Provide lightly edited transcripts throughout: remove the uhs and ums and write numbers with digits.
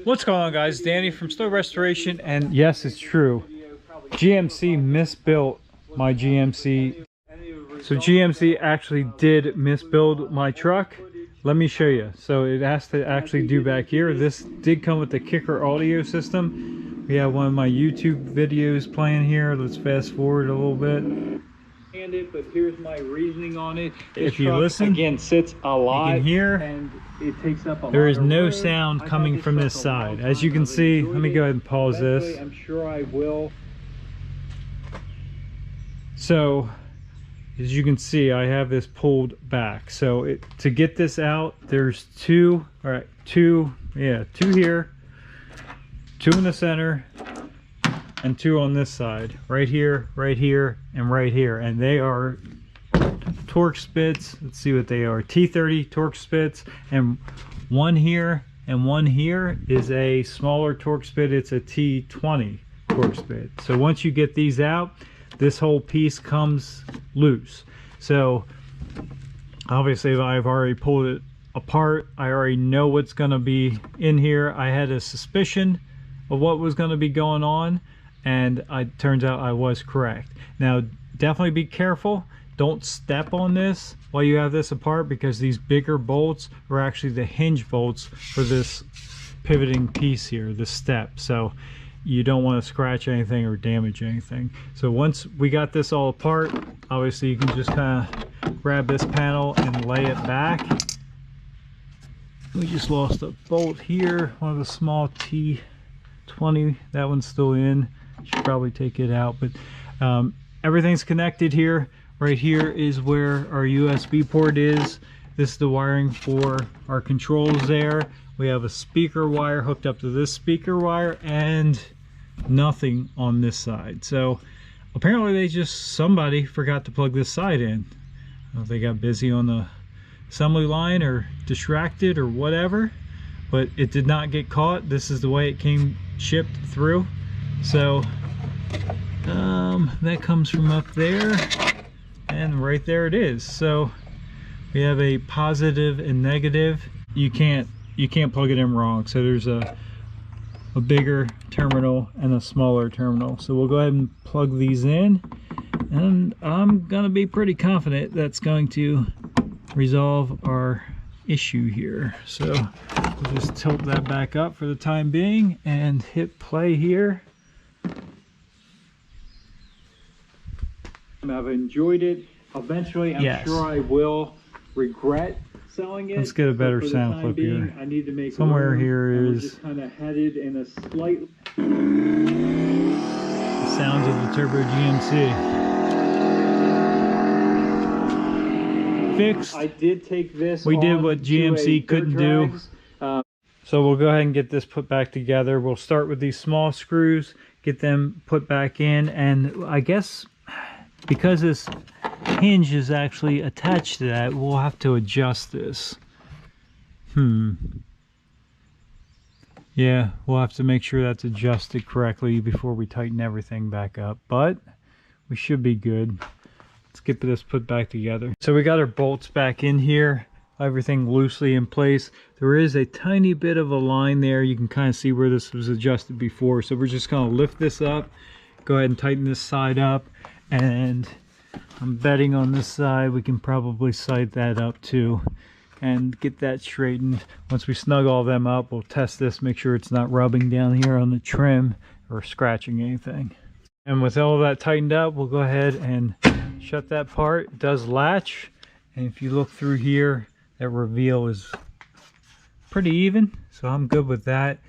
What's going on, guys? Danny from Stowe Restoration, and yes, it's true. GMC misbuilt my GMC. So GMC actually did misbuild my truck. Let me show you. So it has to actually do back here. This did come with the kicker audio system. We have one of my YouTube videos playing here. Let's fast forward a little bit. But here's my reasoning on it. If you listen, again, sits a lot. You can hear, and it takes up a there is no sound coming from this side. As you can see, let me go ahead and pause this. I'm sure I will. So, as you can see, I have this pulled back. So to get this out, there's two here, two in the center, and two on this side, right here, and right here, and they are torque spits. Let's see what they are. T30 torque spits, and one here and one here is a smaller torque spit. It's a T20 torque spit. So once you get these out, this whole piece comes loose. So obviously I've already pulled it apart. I already know what's going to be in here. I had a suspicion of what was going to be going on, and it turns out I was correct. Now definitely be careful. Don't step on this while you have this apart, because these bigger bolts are actually the hinge bolts for this pivoting piece here, the step. So you don't want to scratch anything or damage anything. So once we got this all apart, obviously you can just kind of grab this panel and lay it back. We just lost a bolt here, one of the small T20. That one's still in. Should probably take it out, but everything's connected here. Right here is where our USB port is. This is the wiring for our controls there. We have a speaker wire hooked up to this speaker wire, and nothing on this side. So apparently somebody forgot to plug this side in. I don't know if they got busy on the assembly line or distracted or whatever, but it did not get caught. This is the way it came shipped through. So that comes from up there, and right there it is. So we have a positive and negative. You can't plug it in wrong. So there's a bigger terminal and a smaller terminal. So we'll go ahead and plug these in, and I'm gonna be pretty confident that's going to resolve our issue here. So we'll just tilt that back up for the time being and hit play here. I've enjoyed it. Eventually, I'm sure I will regret selling it. Let's get a better sound clip here. I need to make somewhere here is just kind of headed in a slight. The sounds of the Turbo GMC. Fixed. I did take this. We did what GMC couldn't do. So we'll go ahead and get this put back together. We'll start with these small screws, get them put back in, and I guess because this hinge is actually attached to that, we'll have to adjust this. Yeah, we'll have to make sure that's adjusted correctly before we tighten everything back up, but we should be good. Let's get this put back together. So we got our bolts back in here, everything loosely in place. There is a tiny bit of a line there. You can kind of see where this was adjusted before. So we're just going to lift this up, go ahead and tighten this side up, and I'm betting on this side we can probably sight that up too and get that straightened. Once we snug all them up, we'll test this, make sure it's not rubbing down here on the trim or scratching anything. And with all of that tightened up, we'll go ahead and shut that part. It does latch, and if you look through here, that reveal is pretty even, so I'm good with that.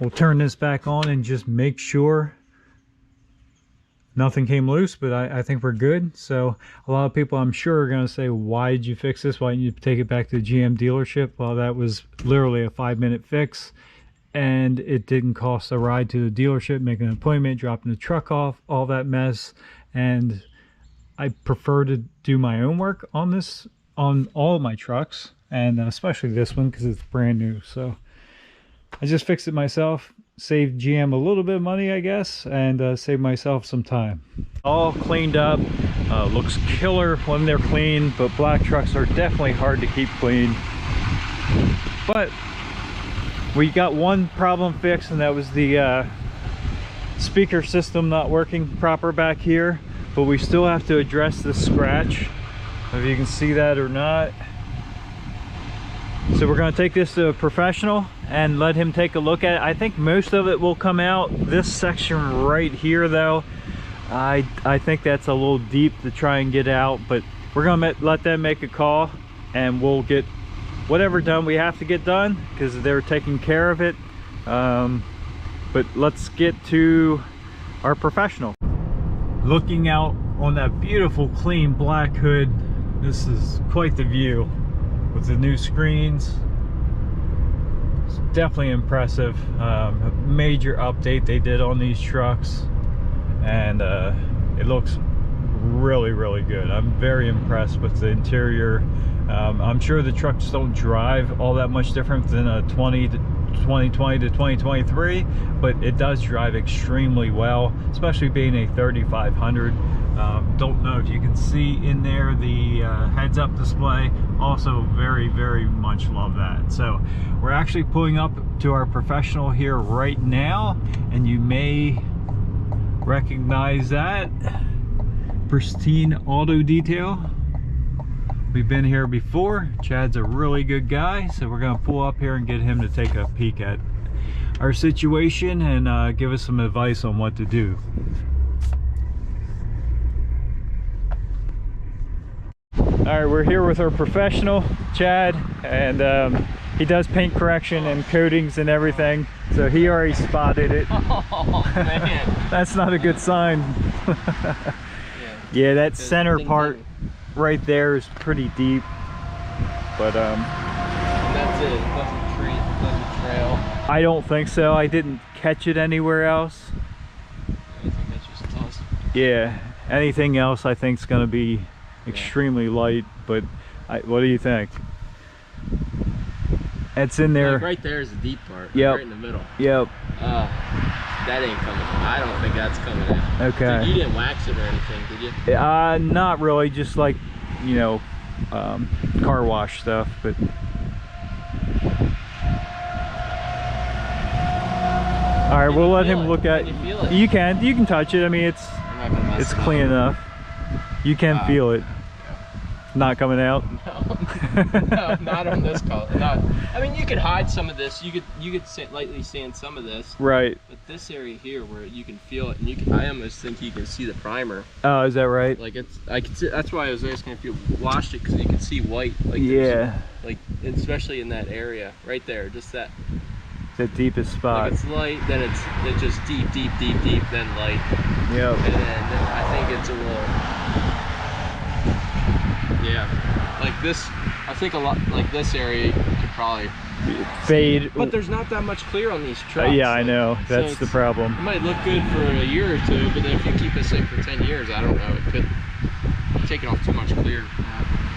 We'll turn this back on and just make sure nothing came loose, but I think we're good. So a lot of people, I'm sure, are going to say, why did you fix this? Why didn't you take it back to the GM dealership? Well, that was literally a 5-minute fix, and it didn't cost a ride to the dealership, making an appointment, dropping the truck off, all that mess. And I prefer to do my own work on this, on all of my trucks, and especially this one because it's brand new. So I just fixed it myself, saved GM a little bit of money, I guess, and saved myself some time. All cleaned up. Looks killer when they're clean, but black trucks are definitely hard to keep clean. But We got one problem fixed, and that was the speaker system not working proper back here, but we still have to address the scratch, if you can see that or not. So we're going to take this to a professional and let him take a look at it. I think most of it will come out. This section right here though, I think that's a little deep to try and get out, but we're going to let them make a call and we'll get whatever done we have to get done because they're taking care of it. But let's get to our professional. Looking out on that beautiful clean black hood, this is quite the view with the new screens. It's definitely impressive. A major update they did on these trucks, and it looks really, really good. I'm very impressed with the interior. I'm sure the trucks don't drive all that much different than a 2020 to 2023, but it does drive extremely well, especially being a 3500. Don't know if you can see in there the heads-up display. Also very, very much love that. So we're actually pulling up to our professional here right now, and you may recognize that Pristine Auto Detail. We've been here before. Chad's a really good guy, so we're going to pull up here and get him to take a peek at our situation and give us some advice on what to do. All right, we're here with our professional, Chad, and he does paint correction and coatings and everything, so he already spotted it. Oh, man. That's not a good sign. Yeah, that center part right there is pretty deep, but and that's it. Doesn't trail. I don't think so. I didn't catch it anywhere else. I think that's just us. Yeah, anything else I think is going to be extremely light, but what do you think? It's in there. Like right there is the deep part. Yep. Right in the middle. Yep. That ain't coming out. I don't think that's coming out. Okay. So you didn't wax it or anything, did you? Not really. Just like, you know, car wash stuff, but. All right, we'll let him look at. Can you feel it? You can touch it. I mean, it's clean enough. You can feel it. Not coming out. No, not on this color. Not. I mean, you could hide some of this. You could lightly sand some of this. Right. But this area here, where you can feel it, and I almost think you can see the primer. Oh, is that right? Like I can see. That's why I was asking if you washed it, because you can see white. Like yeah. Like especially in that area right there, just that. The deepest spot. Like it's light, then it's just deep, then light. Yep. And then I think it's a little. Yeah, like this, I think a lot, like this area could probably fade. But there's not that much clear on these trucks. Yeah, I know. That's the problem. It might look good for a year or two, but then if you keep this thing for 10 years, I don't know, it could take it off too much clear.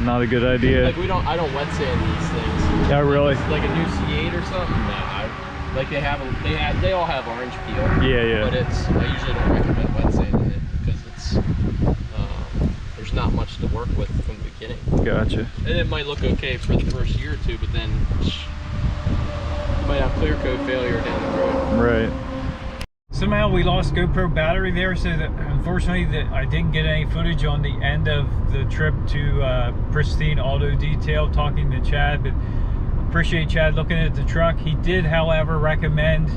Not a good idea. Like I don't wet sand these things. Oh, really? Like a new C8 or something? No, like they all have orange peel. Yeah, yeah. But I usually don't recommend wet sanding it because there's not much to work with from the beginning. Gotcha. And it might look okay for the first year or two, but then you might have clear coat failure down the road. Right. Somehow we lost GoPro battery there, so that unfortunately I didn't get any footage on the end of the trip to Pristine Auto Detail talking to Chad, but appreciate Chad looking at the truck. He did, however, recommend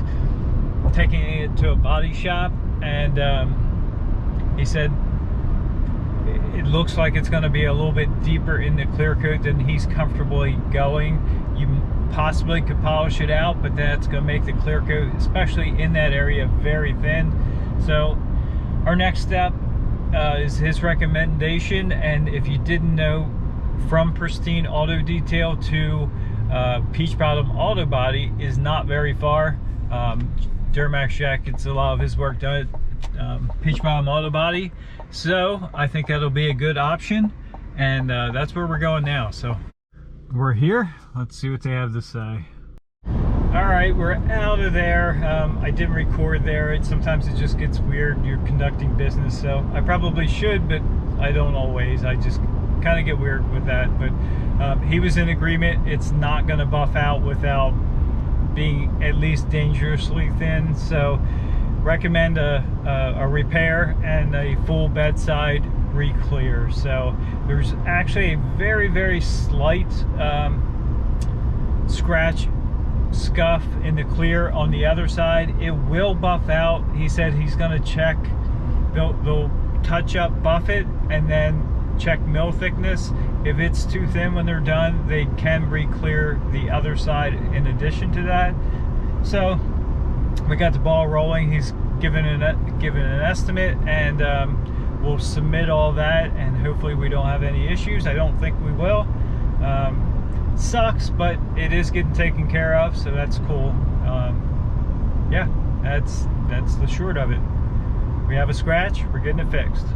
taking it to a body shop, and he said it looks like it's going to be a little bit deeper in the clear coat than he's comfortably going. You possibly could polish it out, but that's going to make the clear coat, especially in that area, very thin. So our next step is his recommendation, and if you didn't know, from Pristine Auto Detail to Peach Bottom Auto Body is not very far. Duramax Jack gets a lot of his work done at Peach Bottom Auto Body, so I think that'll be a good option, and that's where we're going now. So we're here. Let's see what they have to say. All right, we're out of there. I didn't record there. Sometimes it just gets weird. You're conducting business, so I probably should, but I don't always. I just kind of get weird with that. But he was in agreement. It's not going to buff out without being at least dangerously thin. So recommend a repair and a full bedside re-clear. So there's actually a very slight scratch scuff in the clear on the other side. It will buff out. He said he's going to check, they'll touch up, buff it, and then check mill thickness. If it's too thin when they're done, they can re-clear the other side in addition to that. So we got the ball rolling. He's given an estimate, and we'll submit all that, and hopefully we don't have any issues. I don't think we will. Sucks, but it is getting taken care of, so that's cool. Yeah, that's the short of it. We have a scratch, we're getting it fixed.